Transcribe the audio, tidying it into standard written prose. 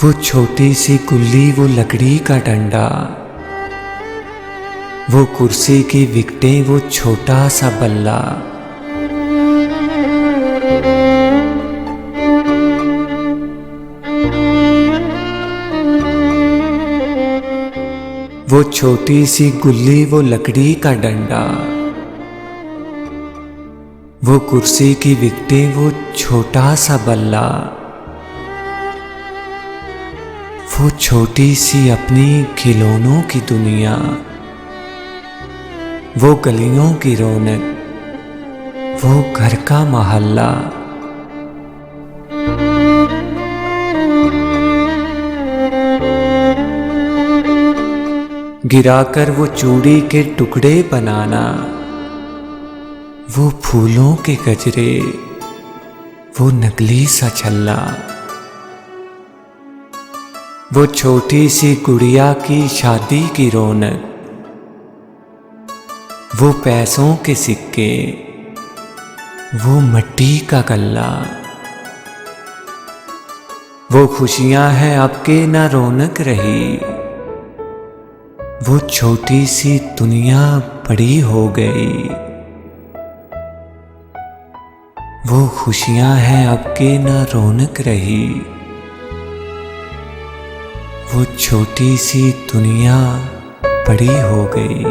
वो छोटी सी गुल्ली, वो लकड़ी का डंडा, वो कुर्सी की विकटें, वो छोटा सा बल्ला। वो छोटी सी गुल्ली, वो लकड़ी का डंडा, वो कुर्सी की विकटें, वो छोटा सा बल्ला। वो छोटी सी अपनी खिलौनों की दुनिया, वो गलियों की रौनक, वो घर का मोहल्ला। गिराकर वो चूड़ी के टुकड़े बनाना, वो फूलों के गजरे, वो नकली सा छल्ला। वो छोटी सी गुड़िया की शादी की रौनक, वो पैसों के सिक्के, वो मिट्टी का गल्ला। वो खुशियां हैं अब के ना रौनक रही, वो छोटी सी दुनिया बड़ी हो गई। वो खुशियां हैं अब के ना रौनक रही, वो छोटी सी दुनिया बड़ी हो गई।